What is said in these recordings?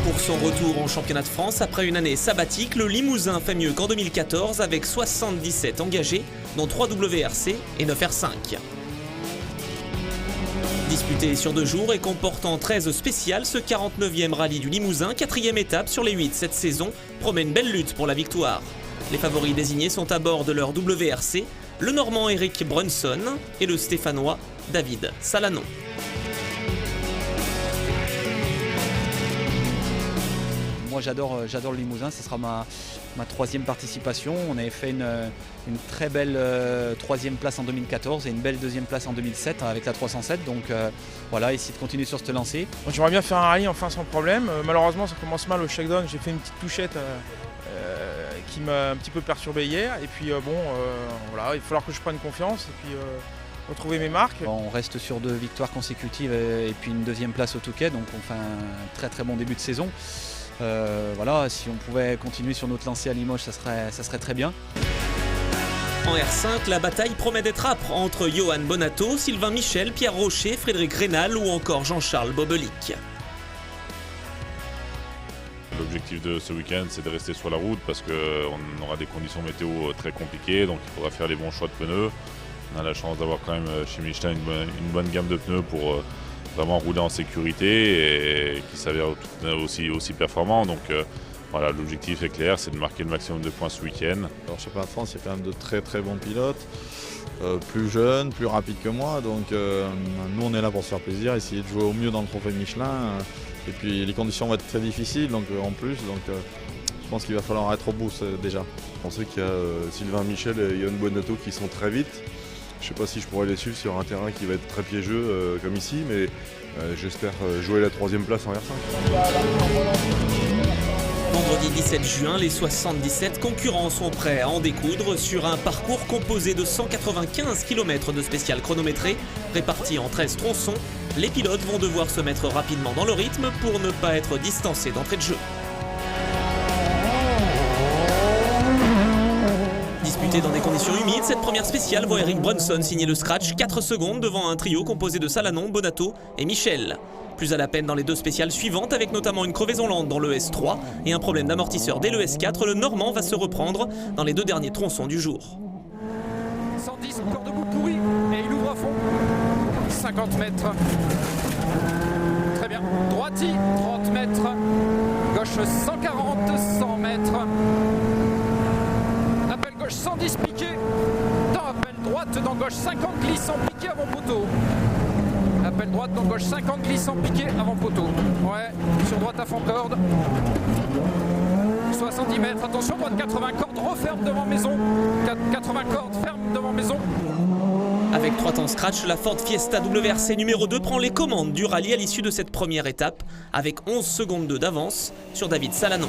Pour son retour en championnat de France après une année sabbatique, le Limousin fait mieux qu'en 2014 avec 77 engagés, dont 3 WRC et 9 R5. Disputé sur 2 jours et comportant 13 spéciales, ce 49e rallye du Limousin, 4e étape sur les 8 cette saison, promet une belle lutte pour la victoire. Les favoris désignés sont à bord de leur WRC, le Normand Eric Brunson et le Stéphanois David Salanon. Moi j'adore le Limousin, ce sera ma 3e participation. On avait fait une très belle 3e place en 2014 et une belle 2e place en 2007 avec la 307. Donc voilà, essayer de continuer sur cette lancée. J'aimerais bien faire un rallye enfin sans problème. Malheureusement ça commence mal au shakedown, j'ai fait une petite touchette qui m'a un petit peu perturbé hier. Et puis voilà, il va falloir que je prenne confiance et puis retrouver mes marques. On reste sur 2 victoires consécutives et puis une 2e place au Touquet, donc on fait un très bon début de saison. Voilà, si on pouvait continuer sur notre lancée à Limoges, ça serait très bien. En R5, la bataille promet d'être âpre entre Johan Bonato, Sylvain Michel, Pierre Rocher, Frédéric Rénal ou encore Jean-Charles Bobelic. L'objectif de ce week-end, c'est de rester sur la route parce qu'on aura des conditions météo très compliquées, donc il faudra faire les bons choix de pneus. On a la chance d'avoir quand même chez Michelin une bonne gamme de pneus pour vraiment rouler en sécurité et qui s'avère aussi performant. Donc voilà, l'objectif est clair, c'est de marquer le maximum de points ce week-end. Alors, chez Championnat de France, il y a quand même de très bons pilotes, plus jeunes, plus rapides que moi. Donc nous, on est là pour se faire plaisir, essayer de jouer au mieux dans le trophée Michelin. Et puis les conditions vont être très difficiles en plus. Donc je pense qu'il va falloir être au bout déjà. Je pensais qu'il y a Sylvain Michel et Johan Bonato qui sont très vite. Je ne sais pas si je pourrais les suivre sur un terrain qui va être très piégeux comme ici, mais j'espère jouer la 3e place en R5. Vendredi 17 juin, les 77 concurrents sont prêts à en découdre sur un parcours composé de 195 km de spécial chronométré, répartis en 13 tronçons. Les pilotes vont devoir se mettre rapidement dans le rythme pour ne pas être distancés d'entrée de jeu. Disputée dans des conditions humides, cette première spéciale voit Eric Brunson signer le scratch 4 secondes devant un trio composé de Salanon, Bonato et Michel. Plus à la peine dans les 2 spéciales suivantes, avec notamment une crevaison lente dans le S3 et un problème d'amortisseur dès le S4, le Normand va se reprendre dans les 2 derniers tronçons du jour. 110, encore debout pourri, et il ouvre à fond. 50 mètres. Très bien. Droiti, 30 mètres. Gauche 140, 100 mètres. Appel gauche 110 piqué. Dans appel droite, dans gauche 50 glissant piqué avant poteau. Appel droite, dans gauche 50 glissant piqué avant poteau. Ouais, sur droite à fond corde. 70 mètres, attention, droite 80 cordes, referme devant maison. 80 cordes, ferme devant maison. Avec 3 temps scratch, la Ford Fiesta WRC numéro 2 prend les commandes du rallye à l'issue de cette première étape, avec 11 secondes d'avance sur David Salanon.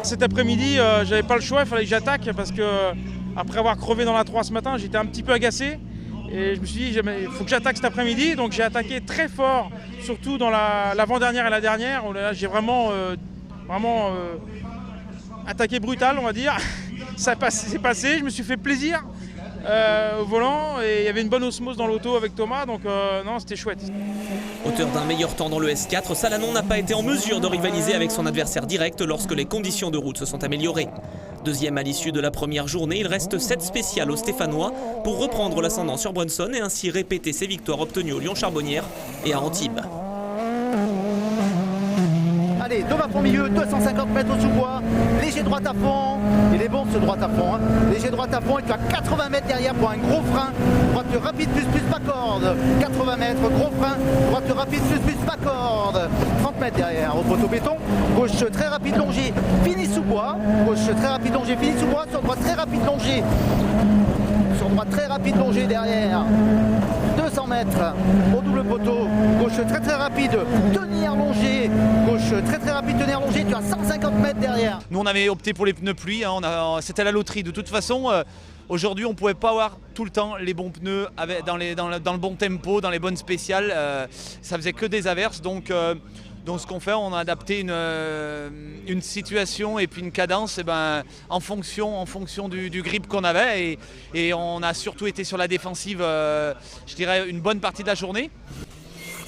Cet après-midi, j'avais pas le choix, il fallait que j'attaque parce que après avoir crevé dans la 3 ce matin, j'étais un petit peu agacé. Et je me suis dit, il faut que j'attaque cet après-midi. Donc j'ai attaqué très fort, surtout dans l'avant-dernière et la dernière. J'ai vraiment attaqué brutal, on va dire. Ça s'est passé, je me suis fait plaisir au volant et il y avait une bonne osmose dans l'auto avec Thomas, donc non, c'était chouette. Auteur d'un meilleur temps dans le S4, Salanon n'a pas été en mesure de rivaliser avec son adversaire direct lorsque les conditions de route se sont améliorées. 2e à l'issue de la première journée, il reste 7 spéciales au Stéphanois pour reprendre l'ascendant sur Brunson et ainsi répéter ses victoires obtenues au Lyon-Charbonnières et à Antibes. Allez, Thomas pour milieu, 250 mètres au sous-bois, léger droite à fond, il est bon ce droite à fond, hein. Léger droite à fond et tu as 80 mètres derrière pour un gros frein, droite rapide plus pas corde, 80 mètres, gros frein, droite rapide plus pas corde, 30 mètres derrière au poteau béton, gauche très rapide longée, fini sous-bois, gauche très rapide longée, fini sous-bois, sur droite très rapide longée, sur droite très rapide longée derrière. 200 mètres au double poteau, gauche très rapide, tenir longé, gauche très rapide, tenir longé, tu as 150 mètres derrière. Nous on avait opté pour les pneus pluie, hein, c'était la loterie. De toute façon, aujourd'hui on ne pouvait pas avoir tout le temps les bons pneus dans le bon tempo, dans les bonnes spéciales, ça faisait que des averses. Donc ce qu'on fait, on a adapté une situation et puis une cadence en fonction du grip qu'on avait et on a surtout été sur la défensive, je dirais, une bonne partie de la journée.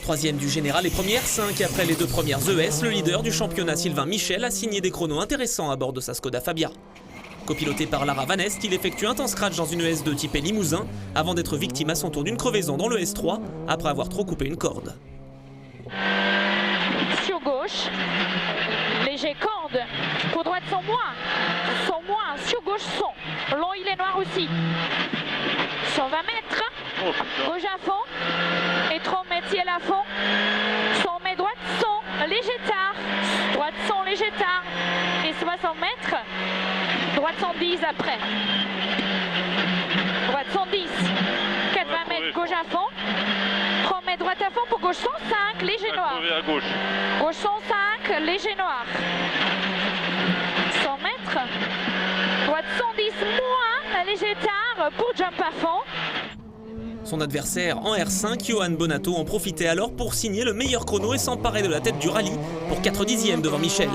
Troisième du général et première 5 après les deux premières ES, le leader du championnat Sylvain Michel a signé des chronos intéressants à bord de sa Skoda Fabia. Copiloté par Lara Van Est, il effectue un temps scratch dans une ES2 typée Limousin avant d'être victime à son tour d'une crevaison dans le S3 après avoir trop coupé une corde. Sur gauche, léger corde, pour droite sans moins, sur gauche son, long il est noir aussi, 120 mètres, gauche à fond, et 30 mètres ciel à fond, 100 mètres droite son, léger tard, droite son, léger tard, et 60 mètres, droite 110 après, droite 110, 80 mètres gauche à fond, 30 mètres droite à fond pour gauche 105, léger noir. Gauche 105, léger noir. 100 mètres, droite 110 moins, léger tard pour jump à fond. Son adversaire en R5, Johan Bonato, en profitait alors pour signer le meilleur chrono et s'emparer de la tête du rallye pour 4 dixièmes devant Michel.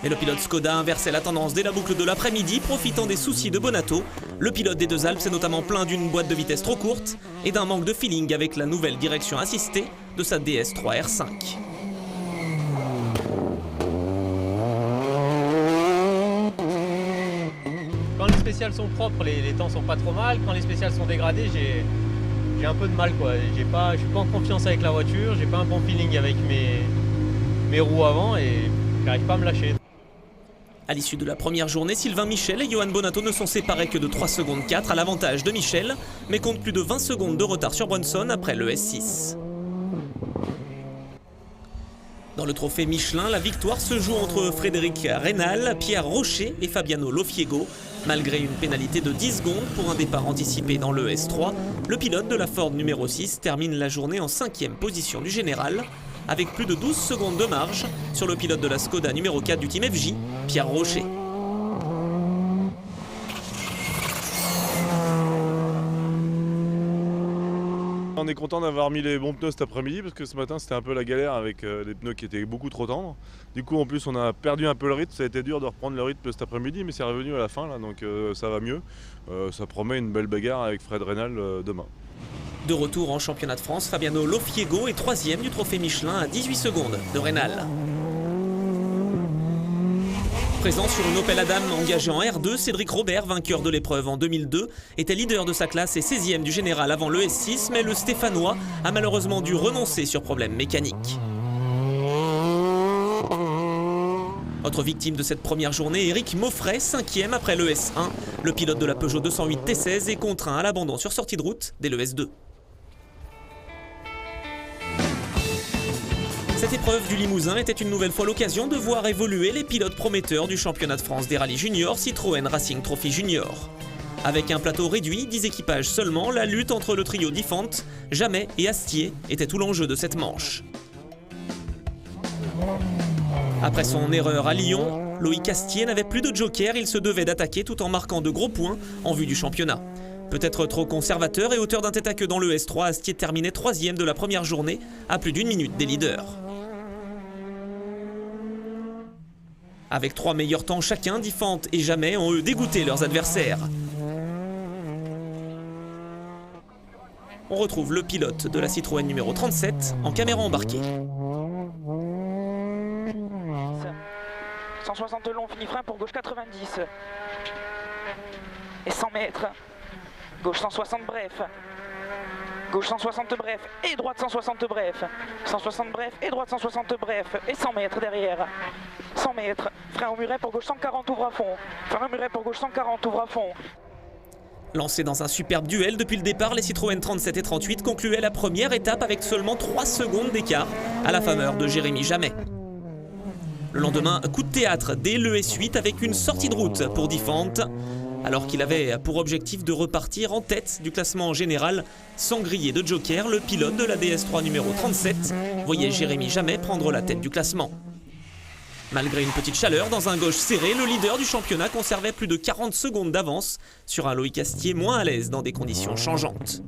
Mais le pilote Skoda inversait la tendance dès la boucle de l'après-midi, profitant des soucis de Bonato. Le pilote des Deux Alpes s'est notamment plaint d'une boîte de vitesse trop courte et d'un manque de feeling avec la nouvelle direction assistée de sa DS3 R5. Quand les spéciales sont propres, les temps sont pas trop mal. Quand les spéciales sont dégradées, j'ai un peu de mal, quoi. Je suis pas en confiance avec la voiture, j'ai pas un bon feeling avec mes roues avant et j'arrive pas à me lâcher. À l'issue de la première journée, Sylvain Michel et Johan Bonato ne sont séparés que de 3 secondes 4 à l'avantage de Michel, mais comptent plus de 20 secondes de retard sur Brunson après le S6. Dans le trophée Michelin, la victoire se joue entre Frédéric Reynal, Pierre Rocher et Fabiano Lofiego. Malgré une pénalité de 10 secondes pour un départ anticipé dans le S3, le pilote de la Ford numéro 6 termine la journée en 5e position du général, avec plus de 12 secondes de marge sur le pilote de la Skoda numéro 4 du Team FJ, Pierre Rocher. On est content d'avoir mis les bons pneus cet après-midi parce que ce matin c'était un peu la galère avec les pneus qui étaient beaucoup trop tendres. Du coup en plus on a perdu un peu le rythme, ça a été dur de reprendre le rythme cet après-midi mais c'est revenu à la fin là, donc ça va mieux. Ça promet une belle bagarre avec Fred Reynal demain. De retour en championnat de France, Fabiano Lofiego est 3e du trophée Michelin à 18 secondes de Reynal. Présent sur une Opel Adam engagée en R2, Cédric Robert, vainqueur de l'épreuve en 2002, était leader de sa classe et 16e du général avant le S6, mais le Stéphanois a malheureusement dû renoncer sur problème mécanique. Autre victime de cette première journée, Éric Maufray, 5e après le S1. Le pilote de la Peugeot 208 T16 est contraint à l'abandon sur sortie de route dès le S2. Cette épreuve du Limousin était une nouvelle fois l'occasion de voir évoluer les pilotes prometteurs du championnat de France des rallyes juniors Citroën Racing Trophy Junior. Avec un plateau réduit, 10 équipages seulement, la lutte entre le trio Diffant, Jamais et Astier était tout l'enjeu de cette manche. Après son erreur à Lyon, Loïc Astier n'avait plus de joker, il se devait d'attaquer tout en marquant de gros points en vue du championnat. Peut-être trop conservateur et auteur d'un tête-à-queue dans le S3, Astier terminait 3e de la première journée à plus d'1 minute des leaders. Avec 3 meilleurs temps chacun, Diffant et Jamais ont eux dégoûté leurs adversaires. On retrouve le pilote de la Citroën numéro 37 en caméra embarquée. 160 long, fini frein pour gauche 90. Et 100 mètres. Gauche 160 bref. Gauche 160 bref et droite 160 bref. 160 bref et droite 160 bref. Et 100 mètres derrière. 100 mètres. Frein au muret pour gauche 140, ouvre à fond. Frein au muret pour gauche 140, ouvre à fond. Lancés dans un superbe duel depuis le départ, les Citroën 37 et 38 concluaient la première étape avec seulement 3 secondes d'écart à la faveur de Jérémy Jamais. Le lendemain, coup de théâtre dès le S8 avec une sortie de route pour Diffant, alors qu'il avait pour objectif de repartir en tête du classement général sans griller de joker. Le pilote de la DS3 numéro 37 voyait Jérémy Jamais prendre la tête du classement. Malgré une petite chaleur dans un gauche serré, le leader du championnat conservait plus de 40 secondes d'avance sur un Loïc Astier moins à l'aise dans des conditions changeantes.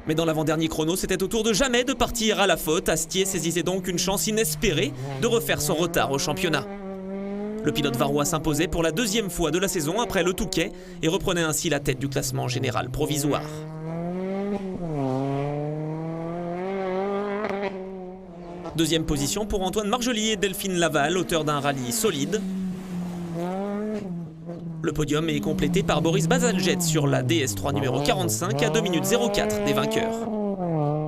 Mais dans l'avant-dernier chrono, c'était au tour de Jamais de partir à la faute. Astier saisissait donc une chance inespérée de refaire son retard au championnat. Le pilote varois s'imposait pour la 2e fois de la saison après le Touquet et reprenait ainsi la tête du classement général provisoire. Deuxième position pour Antoine Marjoli et Delphine Laval, auteurs d'un rallye solide. Le podium est complété par Boris Bazalgette sur la DS3 numéro 45 à 2 minutes 04 des vainqueurs.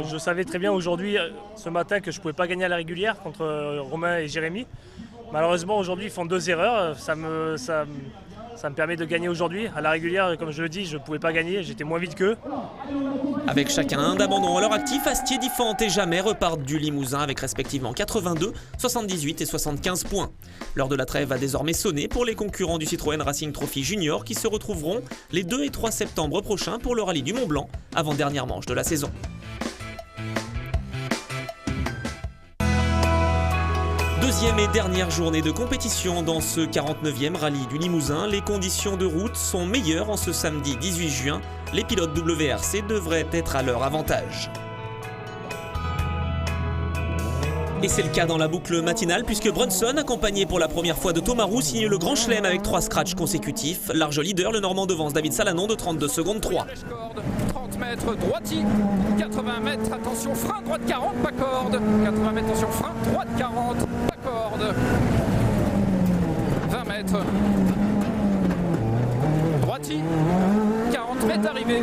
Je savais très bien aujourd'hui, ce matin, que je ne pouvais pas gagner à la régulière contre Romain et Jérémy. Malheureusement, aujourd'hui, ils font 2 erreurs. Ça me permet de gagner aujourd'hui. À la régulière, comme je le dis, je ne pouvais pas gagner. J'étais moins vite qu'eux. Avec chacun un d'abandon à leur actif, Astier, Diffant et Jamais repartent du Limousin avec respectivement 82, 78 et 75 points. L'heure de la trêve a désormais sonné pour les concurrents du Citroën Racing Trophy Junior qui se retrouveront les 2 et 3 septembre prochains pour le rallye du Mont Blanc, avant-dernière manche de la saison. Deuxième et dernière journée de compétition dans ce 49e rallye du Limousin. Les conditions de route sont meilleures en ce samedi 18 juin. Les pilotes WRC devraient être à leur avantage. Et c'est le cas dans la boucle matinale puisque Brunson, accompagné pour la première fois de Thomas Roux, signe le Grand Chelem avec 3 scratchs consécutifs. Large leader, le Normand devance David Salanon de 32 secondes 3. 30 mètres, droiti, 80 mètres, attention, frein, droite 40, pas corde. 80 mètres, attention, frein, droite 40, pas corde. 20 mètres, droiti, 40 mètres arrivé.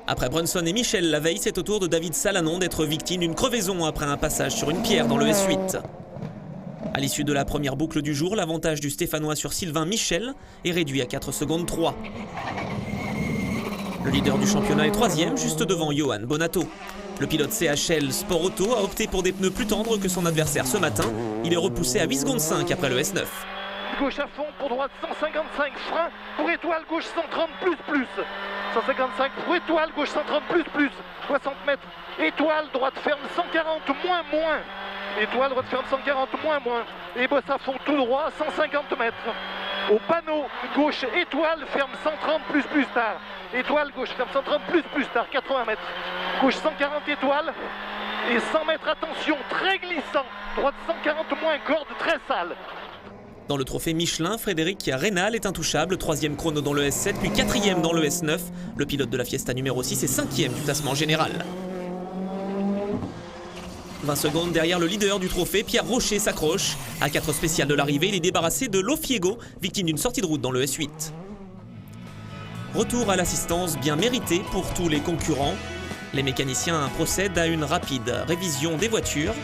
Après Brunson et Michel la veille, c'est au tour de David Salanon d'être victime d'une crevaison après un passage sur une pierre dans le S8. À l'issue de la première boucle du jour, l'avantage du Stéphanois sur Sylvain Michel est réduit à 4 secondes 3. Le leader du championnat est 3e, juste devant Johan Bonato. Le pilote CHL Sport Auto a opté pour des pneus plus tendres que son adversaire ce matin. Il est repoussé à 8 secondes 5 après le S9. Gauche à fond, pour droite 155, frein, pour étoile, gauche 130, plus. 155 pour étoile, gauche 130, plus. 60 mètres, étoile, droite ferme 140, moins. Étoile, droite ferme 140, moins. Et bosse à fond tout droit, 150 mètres. Au panneau, gauche, étoile, ferme 130, plus tard. Étoile, gauche, ferme 130, plus tard, 80 mètres. Gauche 140, étoile. Et 100 mètres, attention, très glissant. Droite 140, moins, corde très sale. Dans le trophée Michelin, Frédéric Rénal est intouchable, 3e chrono dans le S7, puis 4e dans le S9. Le pilote de la Fiesta numéro 6 est 5e du classement général. 20 secondes derrière le leader du trophée, Pierre Rocher s'accroche. À 4 spéciales de l'arrivée, il est débarrassé de Lofiego, victime d'une sortie de route dans le S8. Retour à l'assistance bien méritée pour tous les concurrents. Les mécaniciens procèdent à une rapide révision des voitures,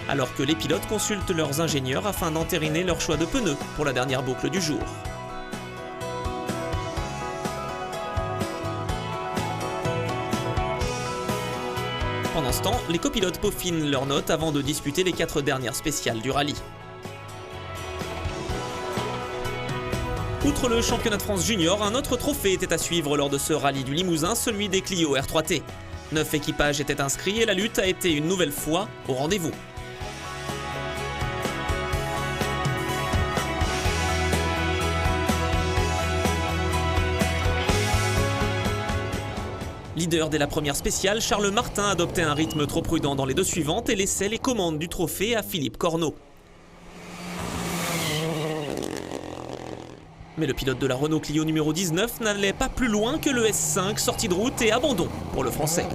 alors que les pilotes consultent leurs ingénieurs afin d'entériner leur choix de pneus pour la dernière boucle du jour. Pendant ce temps, les copilotes peaufinent leurs notes avant de disputer les 4 dernières spéciales du rallye. Outre le championnat de France junior, un autre trophée était à suivre lors de ce rallye du Limousin, celui des Clio R3T. 9 équipages étaient inscrits et la lutte a été une nouvelle fois au rendez-vous. Leader dès la première spéciale, Charles Martin adoptait un rythme trop prudent dans les 2 suivantes et laissait les commandes du trophée à Philippe Corneau. Mais le pilote de la Renault Clio numéro 19 n'allait pas plus loin que le S5, sortie de route et abandon pour le Français.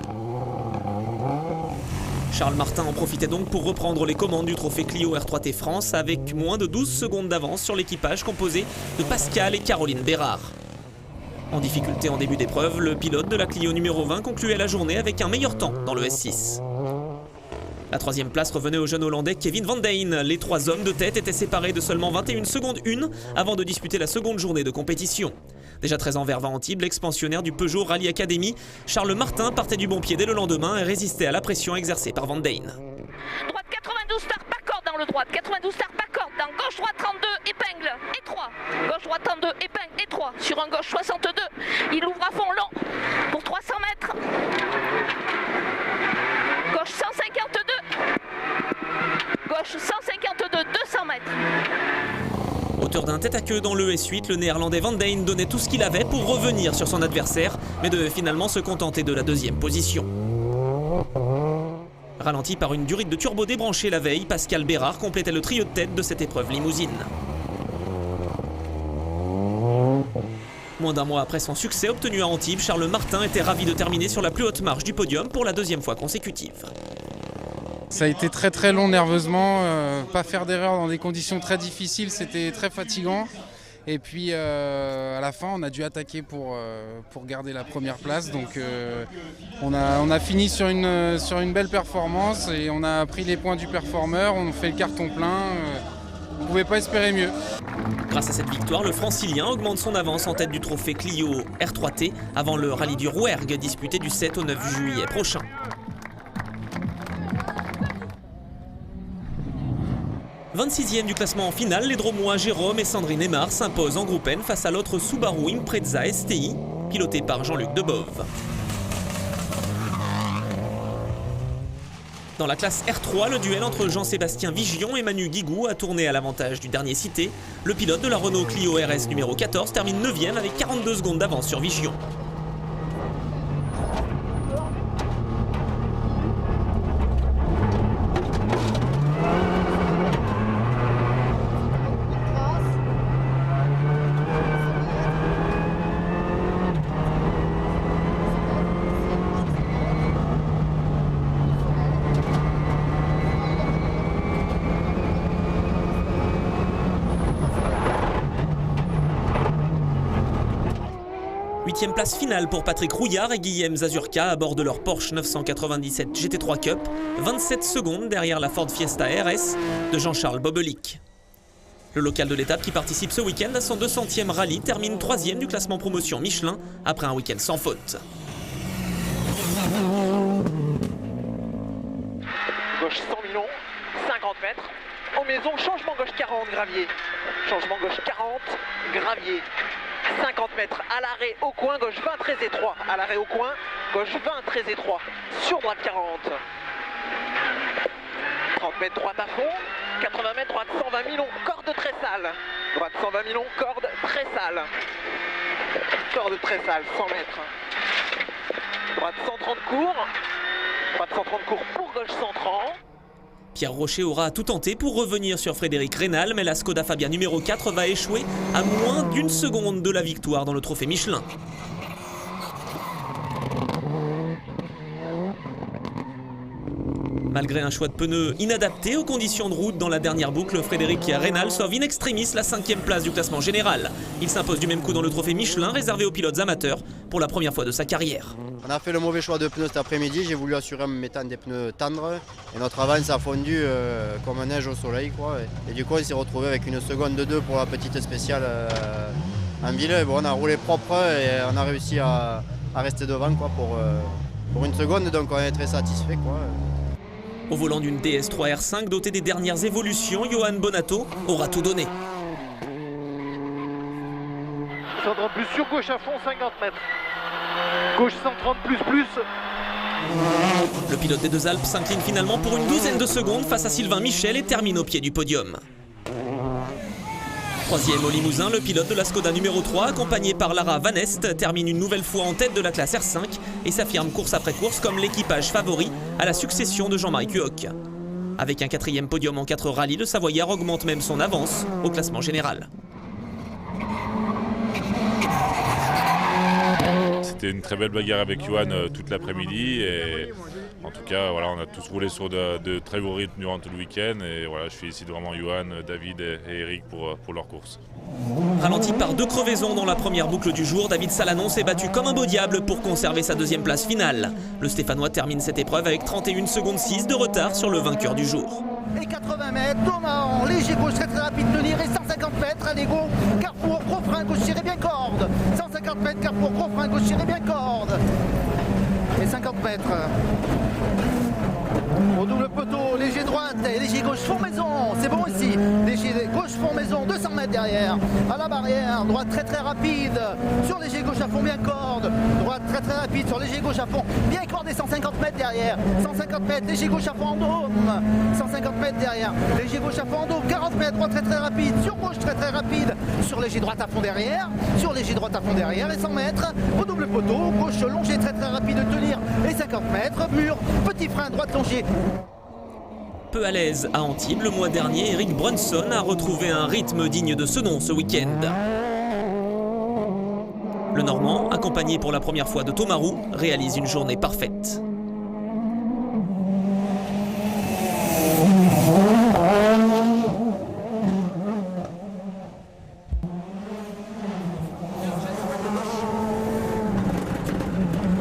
Charles Martin en profitait donc pour reprendre les commandes du trophée Clio R3T France avec moins de 12 secondes d'avance sur l'équipage composé de Pascal et Caroline Bérard. En difficulté en début d'épreuve, le pilote de la Clio numéro 20 concluait la journée avec un meilleur temps dans le S6. La 3e place revenait au jeune Hollandais Kevin Van Dijn. Les 3 hommes de tête étaient séparés de seulement 21 secondes 1 avant de disputer la seconde journée de compétition. Déjà très envers Antibes, l'expansionnaire du Peugeot Rally Academy, Charles Martin partait du bon pied dès le lendemain et résistait à la pression exercée par Van Dijn. Droite 92 start, pas corde dans le droite, 92 start, pas corde dans gauche droite 32, épingle et 3. Gauche droite 32, épingle et 3. Sur un gauche 62, il ouvre à fond long pour 300 mètres. Gauche 152. Gauche 152, 200 mètres. Auteur d'un tête-à-queue dans le S8, le néerlandais Van Dijn donnait tout ce qu'il avait pour revenir sur son adversaire, mais devait finalement se contenter de la 2e position. Ralenti par une durite de turbo débranchée la veille, Pascal Bérard complétait le trio de tête de cette épreuve limousine. Moins d'un mois après son succès obtenu à Antibes, Charles Martin était ravi de terminer sur la plus haute marche du podium pour la deuxième fois consécutive. Ça a été très très long nerveusement, pas faire d'erreur dans des conditions très difficiles, c'était très fatigant. Et puis à la fin on a dû attaquer pour garder la première place. Donc on a fini sur une belle performance et on a pris les points du performeur, on fait le carton plein. On ne pouvait pas espérer mieux. Grâce à cette victoire, le Francilien augmente son avance en tête du trophée Clio R3T avant le rallye du Rouergue disputé du 7 au 9 juillet prochain. « 26e du classement en finale, les Dromois Jérôme et Sandrine Aymar s'imposent en groupe N face à l'autre Subaru Impreza STI, piloté par Jean-Luc Debove. Dans la classe R3, le duel entre Jean-Sébastien Vigion et Manu Guigou a tourné à l'avantage du dernier cité. Le pilote de la Renault Clio RS numéro 14 termine 9e avec 42 secondes d'avance sur Vigion. Huitième place finale pour Patrick Rouillard et Guillaume Zazurka à bord de leur Porsche 997 GT3 Cup, 27 secondes derrière la Ford Fiesta RS de Jean-Charles Bobelic. Le local de l'étape qui participe ce week-end à son 200e rallye termine 3e du classement promotion Michelin après un week-end sans faute. Gauche 100 000, 50 mètres. En maison, changement gauche 40, gravier. Changement gauche 40, gravier. 50 mètres à l'arrêt au coin, gauche 20 très étroit. À l'arrêt au coin, gauche 20 très étroit. Sur droite 40. 30 mètres droite à fond. 80 mètres droite 120 000, corde très sale. Droite 120 000, corde très sale. Corde très sale, 100 mètres. Droite 130 court. Droite 130 court pour gauche 130. Pierre Rocher aura tout tenté pour revenir sur Frédéric Rénal, mais la Skoda Fabia numéro 4 va échouer à moins d'une seconde de la victoire dans le trophée Michelin. Malgré un choix de pneus inadapté aux conditions de route dans la dernière boucle, Frédéric Rénal sauve in extremis la 5e place du classement général. Il s'impose du même coup dans le trophée Michelin réservé aux pilotes amateurs pour la première fois de sa carrière. On a fait le mauvais choix de pneus cet après-midi, j'ai voulu assurer en me mettant des pneus tendres et notre avance a fondu comme neige au soleil, quoi. Et du coup on s'est retrouvé avec une seconde de 2 pour la petite spéciale en ville. Et bon, on a roulé propre et on a réussi à rester devant, quoi, pour une seconde, donc on est très satisfait, quoi. Au volant d'une DS3 R5 dotée des dernières évolutions, Johan Bonato aura tout donné. 130 plus sur gauche à fond, 50 mètres. Gauche 130 plus. Le pilote des Deux Alpes s'incline finalement pour une douzaine de secondes face à Sylvain Michel et termine au pied du podium. Troisième au Limousin, le pilote de la Skoda numéro 3, accompagné par Lara Van Est, termine une nouvelle fois en tête de la classe R5 et s'affirme course après course comme l'équipage favori à la succession de Jean-Marie Cuoc. Avec un 4e podium en 4 rallyes, le Savoyard augmente même son avance au classement général. C'était une très belle bagarre avec Johan toute l'après-midi et en tout cas voilà, on a tous roulé sur de très beaux rythmes durant tout le week-end et voilà, je félicite vraiment Johan, David et Eric pour leur course. Ralenti par 2 crevaisons dans la première boucle du jour, David Salanon s'est battu comme un beau diable pour conserver sa 2e place finale. Le Stéphanois termine cette épreuve avec 31 secondes 6 de retard sur le vainqueur du jour. Et 80 mètres, Thomas en léger gauche très rapide tenir et 150 mètres, allez go, carrefour, gros frein, gauche tiré bien corde. 150 mètres, carrefour, gros frein, gauche tiré bien corde. Et 50 mètres. Au double poteau, léger droite et léger gauche fond maison, c'est bon ici. Léger gauche fond maison, 200 mètres derrière. À la barrière, droite très rapide. Sur léger gauche à fond, bien corde. Droite très rapide sur léger gauche à fond, bien corde et 150 mètres derrière. 150 mètres, léger gauche à fond en dôme. 150 mètres derrière, léger gauche à fond en dôme. 40 mètres, droite très rapide. Sur gauche très rapide. Sur léger droite à fond derrière. Sur léger droite à fond derrière et 100 mètres. Au double poteau, gauche longée très rapide de tenir et 50 mètres. Mur, petit frein, droite longée. Peu à l'aise à Antibes, le mois dernier, Eric Brunson a retrouvé un rythme digne de ce nom ce week-end. Le Normand, accompagné pour la première fois de Thomas Roux, réalise une journée parfaite.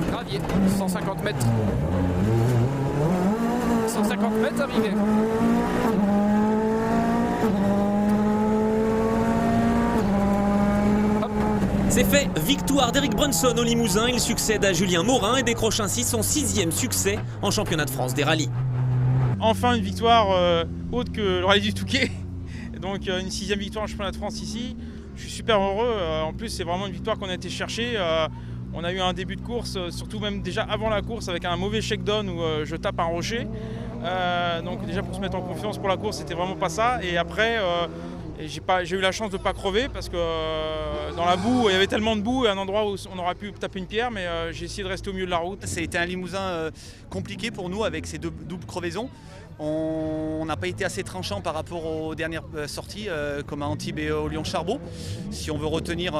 Gravier, 150 mètres. 150 mètres arrivé. C'est fait, victoire d'Eric Brunson au Limousin. Il succède à Julien Morin et décroche ainsi son 6e succès en championnat de France des rallyes. Enfin une victoire autre que le rallye du Touquet. Donc une 6e victoire en championnat de France ici. Je suis super heureux. En plus c'est vraiment une victoire qu'on a été chercher. On a eu un début de course, surtout même déjà avant la course avec un mauvais shakedown où je tape un rocher. Donc déjà pour se mettre en confiance pour la course c'était vraiment pas ça. Et après j'ai eu la chance de ne pas crever parce que dans la boue, il y avait tellement de boue, un endroit où on aurait pu taper une pierre, mais j'ai essayé de rester au milieu de la route. C'était un Limousin compliqué pour nous avec ces doubles crevaisons. On n'a pas été assez tranchant par rapport aux dernières sorties comme à Antibes et au Lyon-Charbot. Si on veut retenir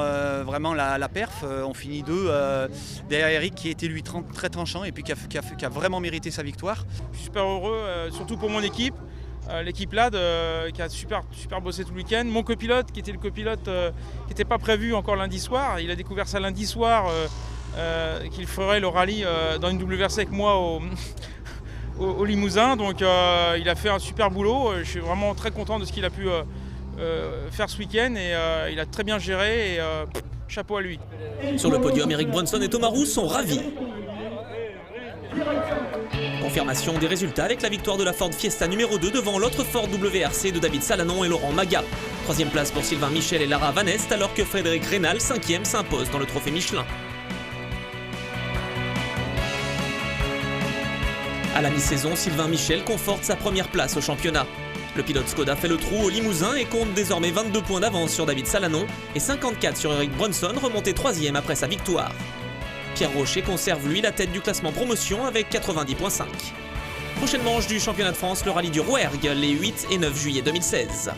vraiment la perf, on finit 2 derrière Eric qui était lui très tranchant et puis qui a vraiment mérité sa victoire. Je suis super heureux, surtout pour mon équipe. L'équipe LAD qui a super bossé tout le week-end. Mon copilote qui était le copilote qui n'était pas prévu encore lundi soir. Il a découvert ça lundi soir qu'il ferait le rallye dans une double versée avec moi au Limousin. Donc il a fait un super boulot. Je suis vraiment très content de ce qu'il a pu faire ce week-end et il a très bien géré et chapeau à lui. Sur le podium, Eric Brunson et Thomas Roux sont ravis. Confirmation des résultats avec la victoire de la Ford Fiesta numéro 2 devant l'autre Ford WRC de David Salanon et Laurent Maga. 3e place pour Sylvain Michel et Lara Van Est alors que Frédéric Rénal, 5e, s'impose dans le trophée Michelin. À la mi-saison, Sylvain Michel conforte sa première place au championnat. Le pilote Skoda fait le trou au Limousin et compte désormais 22 points d'avance sur David Salanon et 54 sur Eric Brunson, remonté 3e après sa victoire. Pierre Rocher conserve lui la tête du classement promotion avec 90,5. Prochaine manche du championnat de France, le rallye du Rouergue, les 8 et 9 juillet 2016.